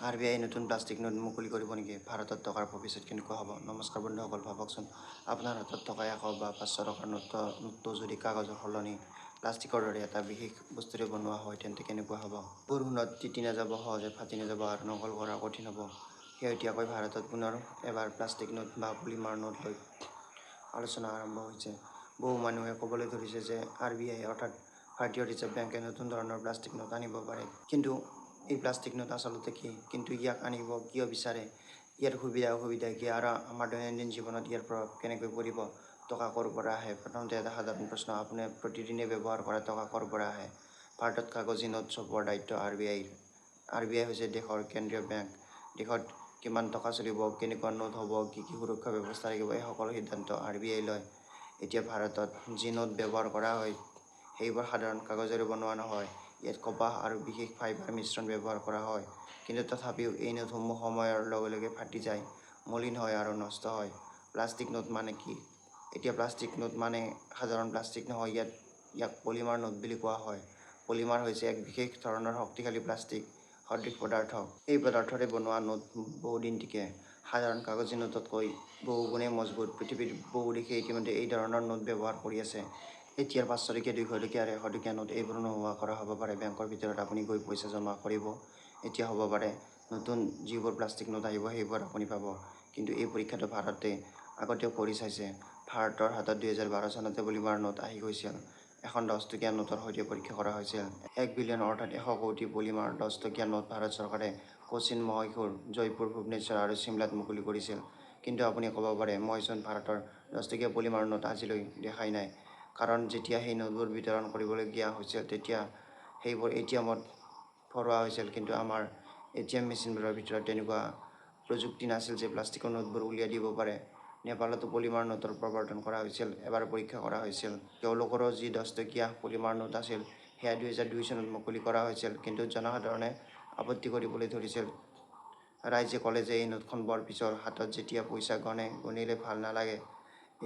RBI নতুন plastic note মুকলি কৰিব নেকি? ভাৰতত টকাৰ ভৱিষ্যত কেনেকুৱা হ'ব? নমস্কাৰ বন্ধুসকল, ভাবকচোন আপোনাৰ হাতত থকা 100 বা 500 টকাৰ নোটটো যদি কাগজৰ সলনি প্লাষ্টিকৰ দৰে এটা বিশেষ বস্তুৰে বনোৱা হয় তেন্তে কেনেকুৱা হ'ব? বৰষুণত তিতি নাযাব, সহজে ফাটি নাযাব আৰু নকল কৰা কঠিন হ'ব। শেহতীয়াকৈ ভাৰতত পুনৰ এবাৰ প্লাষ্টিক নোট বা পলিমাৰ নোট লৈ আলোচনা আৰম্ভ হৈছে। বহু মানুহে ক'বলৈ ধৰিছে যে RBI অৰ্থাৎ ভাৰতীয় ৰিজাৰ্ভ বেংকে নতুন ধৰণৰ প্লাষ্টিক নোট আনিব পাৰে। কিন্তু এই প্লাষ্টিক নোট আচলতে কি? কিন্তু ইয়াক আনিব কিয় বিচাৰে? ইয়াৰ সুবিধা অসুবিধা কি? আৰু আমাৰ দৈনন্দিন জীৱনত ইয়াৰ প্ৰভাৱ কেনেকৈ পৰিব? টকা ক'ৰ পৰা আহে? প্ৰথমতে এটা সাধাৰণ প্ৰশ্ন, আপুনি প্ৰতিদিনে ব্যৱহাৰ কৰা টকা ক'ৰ পৰা আহে? ভাৰতত কাগজী নোট ছপোৱাৰ দায়িত্ব RBI-ৰ। RBI হৈছে দেশৰ কেন্দ্ৰীয় বেংক। দেশত কিমান টকা চলিব, কেনেকুৱা নোট হ'ব, কি সুৰক্ষা ব্যৱস্থা লাগিব, এই সকলো সিদ্ধান্ত RBI লয়। এতিয়া ভাৰতত যি নোট ব্যৱহাৰ কৰা হয় সেইবোৰ সাধাৰণ কাগজেৰে বনোৱা নহয়। ইয়াত কপাহ আৰু বিশেষ ফাইবাৰ মিশ্ৰণ ব্যৱহাৰ কৰা হয়। কিন্তু তথাপিও এই নোটসমূহ সময়ৰ লগে লগে ফাটি যায়, মলিন হয় আৰু নষ্ট হয়। প্লাষ্টিক নোট মানে কি? এতিয়া প্লাষ্টিক নোট মানে সাধাৰণ প্লাষ্টিক নহয়, ইয়াক পলিমাৰ নোট বুলি কোৱা হয়। পলিমাৰ হৈছে এক বিশেষ ধৰণৰ শক্তিশালী প্লাষ্টিক সদৃশ পদাৰ্থ। এই পদাৰ্থৰে বনোৱা নোট বহুদিন টিকে। সাধাৰণ কাগজী নোটতকৈ বহু গুণেই মজবুত। পৃথিৱীৰ বহু দেশে ইতিমধ্যে এই ধৰণৰ নোট ব্যৱহাৰ কৰি আছে। এতিয়াৰ 500 টকীয়া, 200 টকীয়া আৰু 100 টকীয়া নোট এইবোৰ নোহোৱা কৰা হ'ব পাৰে। বেংকৰ ভিতৰত আপুনি গৈ পইচা জমা কৰিব। এতিয়া হ'ব পাৰে নতুন যিবোৰ প্লাষ্টিক নোট আহিব সেইবোৰ আপুনি পাব। কিন্তু এই পৰীক্ষাটো ভাৰতে আগতেও কৰি চাইছে। ভাৰতৰ হাতত 2012 চনতে পলিমাৰ নোট আহি গৈছিল। এখন 10 টকীয়া নোটৰ সৈতে পৰীক্ষা কৰা হৈছিল। 1 বিলিয়ন অৰ্থাৎ 100 কোটি পলিমাৰ 10 টকীয়া নোট ভাৰত চৰকাৰে কোচিন, মহীশূৰ, জয়পুৰ, ভুৱনেশ্বৰ আৰু চিমলাত মুকলি কৰিছিল। কিন্তু আপুনি ক'ব পাৰে, মইচোন ভাৰতৰ 10 টকীয়া পলিমাৰ নোট আজিলৈ দেখাই নাই। কাৰণ যেতিয়া সেই নোটবোৰ বিতৰণ কৰিবলগীয়া হৈছিল তেতিয়া সেইবোৰ ATM-ত ভৰোৱা হৈছিল। কিন্তু আমাৰ ATM মেচিনবোৰৰ ভিতৰত তেনেকুৱা প্ৰযুক্তি নাছিল যে প্লাষ্টিকৰ নোটবোৰ উলিয়াই দিব পাৰে। নেপালতো পলিমাৰ নোটৰ প্ৰৱৰ্তন কৰা হৈছিল। এবাৰ পৰীক্ষা কৰা হৈছিল। তেওঁলোকৰো যি 10 টকীয়া পলিমাৰ নোট আছিল সেয়া 2002 চনত মুকলি কৰা হৈছিল। কিন্তু জনসাধাৰণে আপত্তি কৰিবলৈ ধৰিছিল। ৰাইজে ক'লে যে এই নোটখন বৰ পিছল, হাতত যেতিয়া পইচা গণিলে ভাল নালাগে।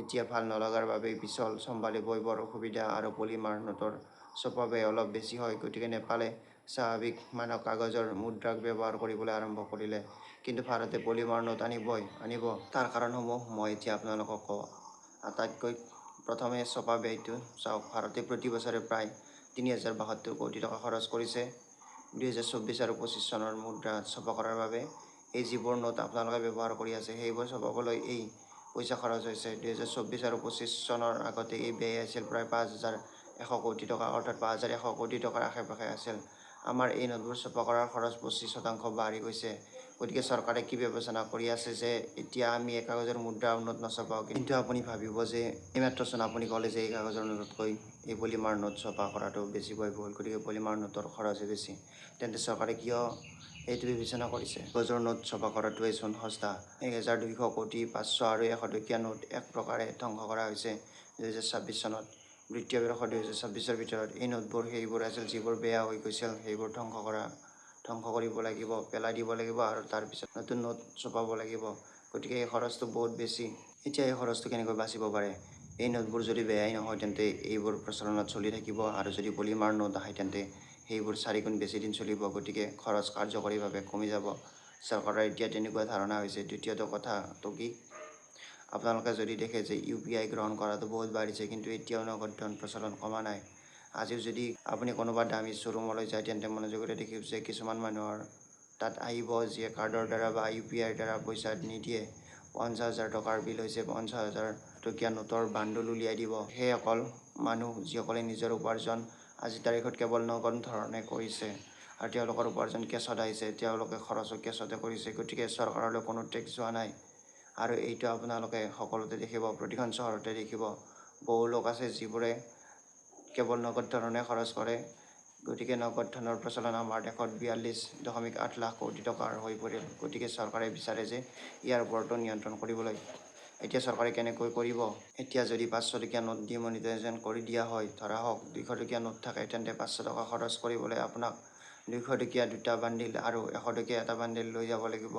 এতিয়া ভাল নলগাৰ বাবেই পিছল, চম্ভালিবই বৰ অসুবিধা আৰু পলিমাৰ নোটৰ ছপা ব্যয় অলপ বেছি হয়। গতিকে নেপালে স্বাভাৱিক মানক কাগজৰ মুদ্ৰাক ব্যৱহাৰ কৰিবলৈ আৰম্ভ কৰিলে। কিন্তু ভাৰতে পলিমাৰ নোট আনিব। তাৰ কাৰণসমূহ মই এতিয়া আপোনালোকক কওঁ। আটাইতকৈ প্ৰথমে ছপা ব্যয়টো চাওক। ভাৰতে প্ৰতি বছৰে প্ৰায় 3072 কোটি টকা খৰচ কৰিছে 2024 আৰু 25 চনৰ মুদ্ৰা ছপা কৰাৰ বাবে। এই যিবোৰ নোট আপোনালোকে ব্যৱহাৰ কৰি আছে সেইবোৰ ছপাবলৈ এই পইচা খৰচ হৈছে। 2024 আৰু 25 চনৰ আগতে এই ব্যয় আছিল প্ৰায় 5100 কোটি টকা, অৰ্থাৎ 5100 কোটি টকাৰ আশে-পাশে আছিল। আমাৰ এই নোটবোৰ ছপা কৰাৰ খৰচ 25% বাঢ়ি গৈছে। গতিকে চৰকাৰে কি বিবেচনা কৰি আছে যে এতিয়া আমি এই কাগজৰ মুদ্ৰা নোট নছপাওঁ। কিন্তু আপুনি ভাবিব যে এইমাত্ৰচোন আপুনি ক'লে যে এই কাগজৰ নোটতকৈ এই পলিমাৰ নোট ছপা কৰাটো বেছি ব্যয়বহুল, গতিকে পলিমাৰ নোটৰ খৰচহে বেছি। তেন্তে চৰকাৰে কিয় এইটো বিবেচনা কৰিছে? কাগজৰ নোট ছপা কৰাটোৱেই চোন সস্তা। 1200 কোটি 500 আৰু 100 টকীয়া নোট এক প্ৰকাৰে ধ্বংস কৰা হৈছে 2026 চনত। বিত্তীয় বৰ্ষ 2026-ৰ ভিতৰত এই নোটবোৰ সেইবোৰ আছিল যিবোৰ বেয়া হৈ গৈছিল, সেইবোৰ ধ্বংস কৰিব লাগিব, পেলাই দিব লাগিব আৰু তাৰ পিছত নতুন নোট ছপাব লাগিব। গতিকে এই খৰচটো বহুত বেছি। এতিয়া এই খৰচটো কেনেকৈ বাচিব পাৰে? এই নোটবোৰ যদি বেয়াই নহয় তেন্তে এইবোৰ প্ৰচলনত চলি থাকিব আৰু যদি পলিমাৰ নোট আহে তেন্তে সেইবোৰ 4 গুণ বেছি দিন চলিব। গতিকে খৰচ কাৰ্যকৰীভাৱে কমি যাব। চৰকাৰৰ এতিয়া তেনেকুৱা ধাৰণা হৈছে। দ্বিতীয়টো কথাটো কি? আপোনালোকে যদি দেখে যে UPI গ্ৰহণ কৰাটো বহুত বাঢ়িছে, কিন্তু এতিয়াও নগদ ধন প্ৰচলন কমা নাই। আজিও যদি আপুনি কোনোবা দামী শ্ব'ৰুমলৈ যায় তেন্তে মনোযোগেৰে দেখিব যে কিছুমান মানুহৰ তাত আহিব যিয়ে কাৰ্ডৰ দ্বাৰা বা UPIৰ দ্বাৰা পইচা নিদিয়ে। 50,000 টকাৰ বিল হৈছে 50,000 টকীয়া নোটৰ বাণ্ডুল উলিয়াই দিব। সেইসকল মানুহ যিসকলে নিজৰ উপাৰ্জন আজিৰ তাৰিখত কেৱল নগদ ধৰণে কৰিছে আৰু তেওঁলোকৰ উপাৰ্জন কেছত আহিছে, তেওঁলোকে খৰচো কেছতে কৰিছে। গতিকে চৰকাৰলৈ কোনো টেক্স যোৱা নাই। আৰু এইটো আপোনালোকে সকলোতে দেখিব, প্ৰতিখন চহৰতে দেখিব। বহু লোক আছে যিবোৰে কেৱল নগদ ধৰণে খৰচ কৰে। গতিকে নগদ ধনৰ প্ৰচলন আমাৰ দেশত 42.8 লাখ কোটি টকাৰ হৈ পৰিল। গতিকে চৰকাৰে বিচাৰে যে ইয়াৰ ওপৰতো নিয়ন্ত্ৰণ কৰিবলৈ। এতিয়া চৰকাৰে কেনেকৈ কৰিব? এতিয়া যদি 500 টকীয়া নোট ডিমনিটাইজেশ্যন কৰি দিয়া হয়, ধৰা হওক 200 টকীয়া নোট থাকে, তেন্তে 500 টকা খৰচ কৰিবলৈ আপোনাক 200 টকীয়া দুটা বাণ্ডিল আৰু 100 টকীয়া এটা বাণ্ডিল লৈ যাব লাগিব।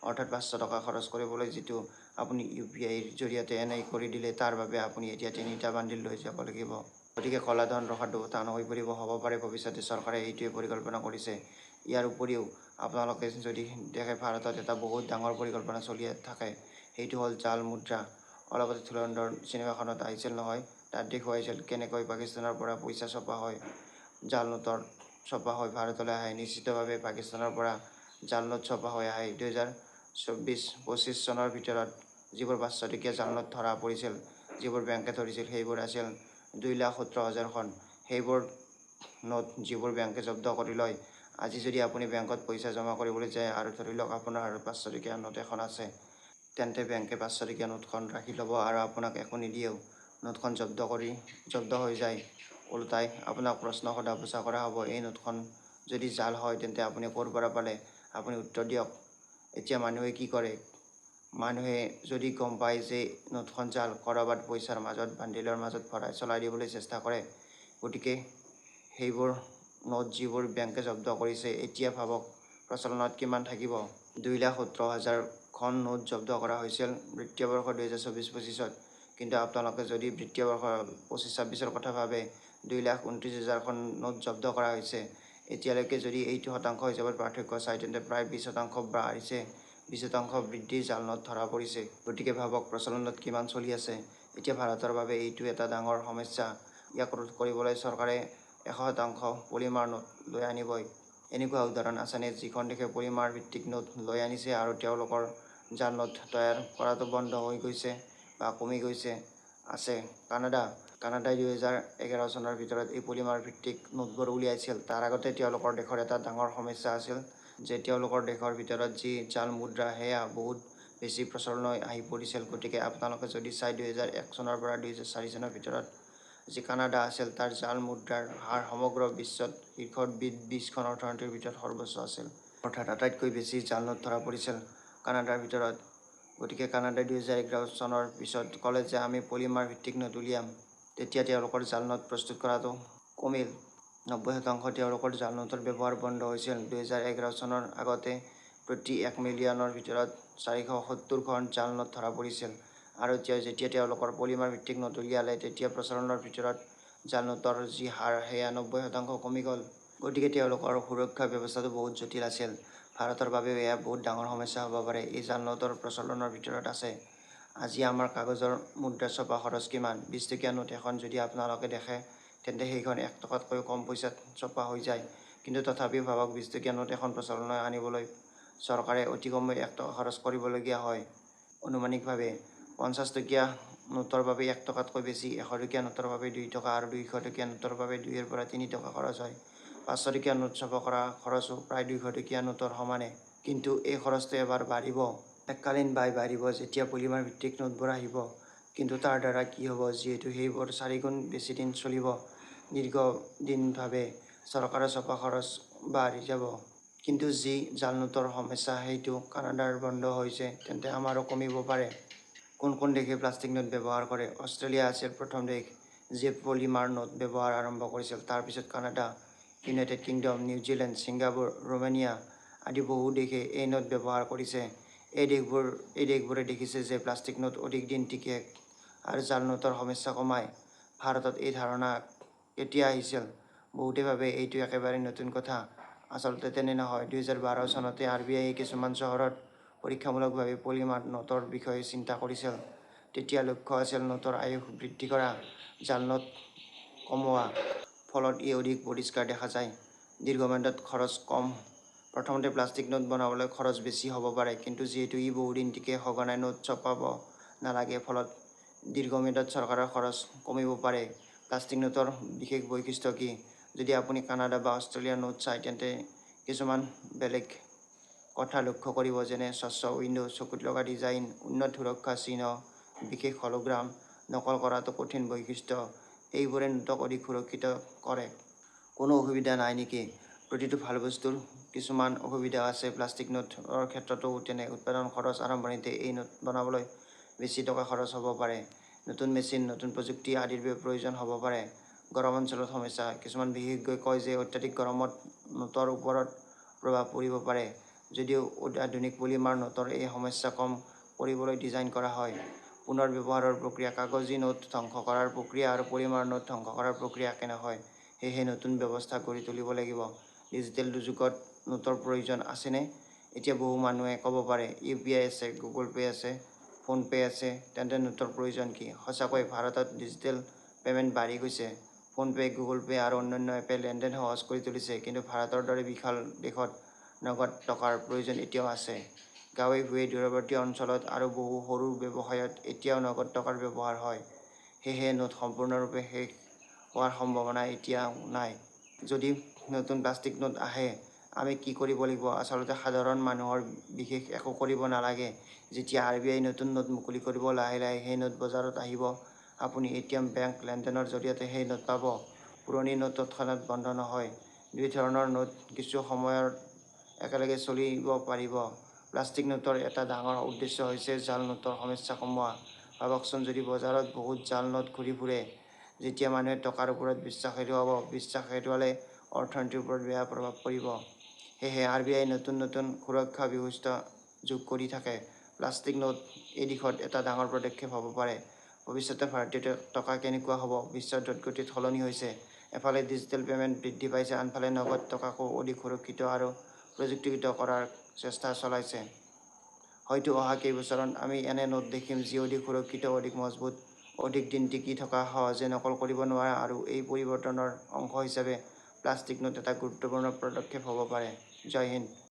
অৰ্থাৎ 500 টকা খৰচ কৰিবলৈ যিটো আপুনি UPIৰ জৰিয়তে এনেই কৰি দিলে, তাৰ বাবে আপুনি এতিয়া 3টা বাণ্ডিল লৈ যাব লাগিব। গতিকে ক'লা ধন ৰখাটো টান হৈ পৰিব। হ'ব পাৰে ভৱিষ্যতে চৰকাৰে এইটোৱে পৰিকল্পনা কৰিছে। ইয়াৰ উপৰিও আপোনালোকে যদি দেখে ভাৰতত এটা বহুত ডাঙৰ পৰিকল্পনা চলি থাকে, সেইটো হ'ল জাল মুদ্ৰা। অলপতে ধুৰন্ধৰ চিনেমাখনত আহিছিল নহয়, তাত দেখুৱাইছিল কেনেকৈ পাকিস্তানৰ পৰা পইচা ছপা হয়, জাল নোটৰ ছপা হৈ ভাৰতলৈ আহে। নিশ্চিতভাৱে পাকিস্তানৰ পৰা জাল নোট ছপা হৈ আহে। 2024-25 চনৰ ভিতৰত যিবোৰ 500 টকীয়া জাল নোট ধৰা পৰিছিল, যিবোৰ বেংকে ধৰিছিল, সেইবোৰ আছিল 2,17,000 খন। সেইবোৰ নোট যিবোৰ বেংকে জব্দ কৰি লয়। আজি যদি আপুনি বেংকত পইচা জমা কৰিবলৈ যায় আৰু ধৰি লওক আপোনাৰ 500 টকীয়া নোট এখন আছে, তেন্তে বেংকে 500 টকীয়া নোটখন ৰাখি ল'ব আৰু আপোনাক একো নিদিয়েও। নোটখন জব্দ হৈ যায়। ওলোটাই আপোনাক প্ৰশ্ন সোধা পোছা কৰা হ'ব, এই নোটখন যদি জাল হয় তেন্তে আপুনি ক'ৰ পৰা পালে? আপুনি উত্তৰ দিয়ক। এতিয়া মানুহে কি কৰে? মানুহে যদি গম পায় যে নোটখন জাল, ক'ৰবাত পইচাৰ মাজত বান্ডিলৰ মাজত ভৰাই চলাই দিবলৈ চেষ্টা কৰে। গতিকে সেইবোৰ নোট যিবোৰ বেংকে জব্দ কৰিছে, এতিয়া ভাবক প্ৰচলনত কিমান থাকিব। 2,17,000 খন নোট জব্দ কৰা হৈছিল বিত্তীয় বৰ্ষ 2024-25ত। কিন্তু আপোনালোকে যদি বিত্তীয় বৰ্ষ 25-26ৰ কথা ভাবে, 2,29,000 খন নোট জব্দ কৰা হৈছে। এতিয়ালৈকে যদি এইটো শতাংশ হিচাপত পাৰ্থক্য চায়, তেন্তে প্ৰায় 20% বাঢ়িছে। 20% বৃদ্ধিৰ জাল নোট ধৰা পৰিছে। গতিকে ভাবক প্ৰচলনত কিমান চলি আছে। এতিয়া ভাৰতৰ বাবে এইটো এটা ডাঙৰ সমস্যা। ইয়াক ৰোধ কৰিবলৈ চৰকাৰে 100% পলিমাৰ নোট লৈ আনিবই। এনেকুৱা উদাহৰণ আছেনে যিখন দেশে পলিমাৰ ভিত্তিক নোট লৈ আনিছে আৰু তেওঁলোকৰ জাল নোট তৈয়াৰ কৰাটো বন্ধ হৈ গৈছে বা কমি গৈছে? আছে কানাডাই 2011 চনৰ ভিতৰত এই পলিমাৰ ভিত্তিক নোটবোৰ উলিয়াইছিল। তাৰ আগতে তেওঁলোকৰ দেশৰ এটা ডাঙৰ সমস্যা আছিল যে তেওঁলোকৰ দেশৰ ভিতৰত যি জাল মুদ্ৰা, সেয়া বহুত বেছি প্ৰচলনলৈ আহি পৰিছিল। গতিকে আপোনালোকে যদি চাই 2001 চনৰ পৰা 2004 চনৰ ভিতৰত যি কানাডা আছিল, তাৰ জাল মুদ্ৰাৰ হাৰ সমগ্ৰ বিশ্বত শীৰ্ষত 20খন অৰ্থনীতিৰ ভিতৰত সৰ্বোচ্চ আছিল। অৰ্থাৎ আটাইতকৈ বেছি জাল নোট ধৰা পৰিছিল কানাডাৰ ভিতৰত। গতিকে কানাডাই 2011 চনৰ পিছত ক'লে যে আমি পলিমাৰ ভিত্তিক নোট উলিয়াম। তেতিয়া তেওঁলোকৰ জাল নোট প্ৰস্তুত কৰাটো কমিল। 90% তেওঁলোকৰ জাল নোটৰ ব্যৱহাৰ বন্ধ হৈছিল। 2011 চনৰ আগতে প্ৰতি 1 মিলিয়নৰ ভিতৰত 470 খন জাল নোট ধৰা পৰিছিল। আৰু যেতিয়া তেওঁলোকৰ পলিমাৰ ভিত্তিক নোট উলিয়ালে, তেতিয়া প্ৰচলনৰ ভিতৰত জাল নোটৰ যি হাৰ, সেয়া 90% কমি গ'ল। গতিকে তেওঁলোকৰ সুৰক্ষা ব্যৱস্থাটো বহুত জটিল আছিল। ভাৰতৰ বাবেও এয়া বহুত ডাঙৰ সমস্যা হ'ব পাৰে। এই জাল নোটৰ প্ৰচলনৰ ভিতৰত আছে। আজি আমাৰ কাগজৰ মুদ্ৰা ছপা খৰচ কিমান? 20 টকীয়া নোট এখন যদি আপোনালোকে দেখে, তেন্তে সেইখন 1 টকাতকৈ কম পইচাত ছপা হৈ যায়। কিন্তু তথাপিও ভাবক 20 টকীয়া নোট এখন প্ৰচলনলৈ আনিবলৈ চৰকাৰে অতি কমেও 1 টকা খৰচ কৰিবলগীয়া হয়। অনুমানিকভাৱে 50 টকীয়া নোটৰ বাবে 1 টকাতকৈ বেছি, 100 টকীয়া নোটৰ বাবে 2 টকা আৰু 200 টকীয়া নোটৰ বাবে 2 ৰ পৰা 3 টকা খৰচ হয়। 500 টকীয়া নোট ছপা কৰা খৰচো প্ৰায় 200 টকীয়া নোটৰ সমানে। কিন্তু এই খৰচটো এবাৰ বাঢ়িব। এককালীন বাঢ়িব যেতিয়া পলিমাৰ ভিত্তিক নোটবোৰ আহিব। কিন্তু তাৰ দ্বাৰা কি হ'ব? যিহেতু সেইবোৰ 4 গুণ বেছি দিন চলিব, দীৰ্ঘদিনভাৱে চৰকাৰৰ ছপা খৰচ বাঢ়ি যাব। কিন্তু যি জাল নোটৰ সমস্যা সেইটো কানাডাৰ বন্ধ হৈছে, তেন্তে আমাৰো কমিব পাৰে। কোন দেশে প্লাষ্টিক নোট ব্যৱহাৰ কৰে? অষ্ট্ৰেলিয়া আছিল প্ৰথম দেশ যিয়ে পলিমাৰ নোট ব্যৱহাৰ আৰম্ভ কৰিছিল। তাৰ পিছত Canada, United kingdom, New Zealand, Singapore, Romania আদি বহু দেশে এই নোট ব্যৱহাৰ কৰিছে। এই দেশবোৰে দেখিছে যে প্লাষ্টিক নোট অধিক দিন টিকে আৰু জাল নোটৰ সমস্যা কমায়। ভাৰতত এই ধাৰণা কেতিয়া আহিছিল? বহুতে ভাবে এইটো একেবাৰে নতুন কথা। আচলতে তেনে নহয়। 2012 চনতে RBI কিছুমান চহৰত পৰীক্ষামূলকভাৱে পলিমাৰ নোটৰ বিষয়ে চিন্তা কৰিছিল। তেতিয়া লক্ষ্য আছিল নোটৰ আয়ুস বৃদ্ধি কৰা, জাল নোট কমোৱা। ফলত ই অধিক পৰিষ্কাৰ দেখা যায়। দীৰ্ঘম্যাদত খৰচ কম। প্ৰথমতে প্লাষ্টিক নোট বনাবলৈ খৰচ বেছি হ'ব পাৰে, কিন্তু যিহেতু ই বহুদিন টিকে, সঘনাই নোট ছপাব নালাগে, ফলত দীৰ্ঘম্যাদত চৰকাৰৰ খৰচ কমিব পাৰে। প্লাষ্টিক নোটৰ বিশেষ বৈশিষ্ট্য কি? যদি আপুনি কানাডা বা অষ্ট্ৰেলিয়াৰ নোট চায়, তেন্তে কিছুমান বেলেগ কথা লক্ষ্য কৰিব, যেনে স্বচ্ছ উইণ্ডো, চকুত লগা ডিজাইন, উন্নত সুৰক্ষা চিহ্ন, বিশেষ হলোগ্ৰাম। নকল কৰাটো কঠিন বৈশিষ্ট্য। এইবোৰে নোটক অধিক সুৰক্ষিত কৰে। কোনো অসুবিধা নাই নেকি? প্ৰতিটো ভাল বস্তুৰ কিছুমান অসুবিধা আছে। প্লাষ্টিক নোটৰ ক্ষেত্ৰতো তেনে। উৎপাদন খৰচ। আৰম্ভণিতে এই নোট বনাবলৈ বেছি টকা খৰচ হ'ব পাৰে। নতুন মেচিন, নতুন প্ৰযুক্তি আদিৰ প্ৰয়োজন হ'ব পাৰে। গৰম অঞ্চলত সমস্যা। কিছুমান বিশেষজ্ঞই কয় যে অত্যাধিক গৰমত নোটৰ ওপৰত প্ৰভাৱ পৰিব পাৰে। যদিও আধুনিক পলিমাৰ নোটৰ এই সমস্যা কম কৰিবলৈ ডিজাইন কৰা হয়। পুনৰ ব্যৱহাৰৰ প্ৰক্ৰিয়া। কাগজী নোট ধ্বংস কৰাৰ প্ৰক্ৰিয়া আৰু পলিমাৰ নোট ধ্বংস কৰাৰ প্ৰক্ৰিয়া একে নহয়। সেয়েহে নতুন ব্যৱস্থা গঢ়ি তুলিব লাগিব। ডিজিটেল যুগত নোটৰ প্ৰয়োজন আছেনে? এতিয়া বহু মানুহে ক'ব পাৰে UPI আছে, গুগল পে' আছে, ফোনপে' আছে, তেন্তে নোটৰ প্ৰয়োজন কি? সঁচাকৈ ভাৰতত ডিজিটেল পে'মেণ্ট বাঢ়ি গৈছে। ফোনপে', গুগল পে' আৰু অন্যান্য এপে লেনদেন সহজ কৰি তুলিছে। কিন্তু ভাৰতৰ দৰে বিশাল দেশত নগদ টকাৰ প্ৰয়োজন এতিয়াও আছে। গাঁৱে ভূঞে দূৰৱৰ্তী অঞ্চলত আৰু বহু সৰু ব্যৱসায়ত এতিয়াও নগদ টকাৰ ব্যৱহাৰ হয়। সেয়েহে নোট সম্পূৰ্ণৰূপে শেষ হোৱাৰ সম্ভাৱনা এতিয়াও নাই। যদি নতুন প্লাষ্টিক নোট আহে, আমি কি কৰিব লাগিব? আচলতে সাধাৰণ মানুহৰ বিশেষ একো কৰিব নালাগে। যেতিয়া RBI নতুন নোট মুকলি কৰিব, লাহে লাহে সেই নোট বজাৰত আহিব। আপুনি ATM, বেংক লেনদেনৰ জৰিয়তে সেই নোট পাব। পুৰণি নোট তৎক্ষণাত বন্ধ নহয়। দুই ধৰণৰ নোট কিছু সময়ত একেলগে চলিব পাৰিব। প্লাষ্টিক নোটৰ এটা ডাঙৰ উদ্দেশ্য হৈছে জাল নোটৰ সমস্যা কমোৱা। ভাবকচোন, যদি বজাৰত বহুত জাল নোট ঘূৰি ফুৰে, যেতিয়া মানুহে টকাৰ ওপৰত বিশ্বাস হেৰুৱাব, বিশ্বাস হেৰুৱালে অৰ্থনীতিৰ ওপৰত বেয়া প্ৰভাৱ পৰিব। সেয়েহে RBI নতুন নতুন সুৰক্ষা ব্যৱস্থা যোগ কৰি থাকে। প্লাষ্টিক নোট এই দিশত এটা ডাঙৰ পদক্ষেপ হ'ব পাৰে। ভৱিষ্যতে ভাৰতীয় টকা কেনেকুৱা হ'ব? বিশ্ব দ্ৰুতগতিত সলনি হৈছে। এফালে ডিজিটেল পে'মেণ্ট বৃদ্ধি পাইছে, আনফালে নগদ টকাকো অধিক সুৰক্ষিত আৰু প্ৰযুক্তিগত কৰাৰ চেষ্টা চলাইছে। হয়তো অহা কেইবছৰত আমি এনে নোট দেখিম যি অধিক সুৰক্ষিত, অধিক মজবুত, অধিক দিন টিকি থকা, সহজে নকল কৰিব নোৱাৰা। আৰু এই পৰিৱৰ্তনৰ অংশ হিচাপে প্লাষ্টিক নোট এটা গুৰুত্বপূৰ্ণ পদক্ষেপ হ'ব পাৰে। জয় হিন্দ।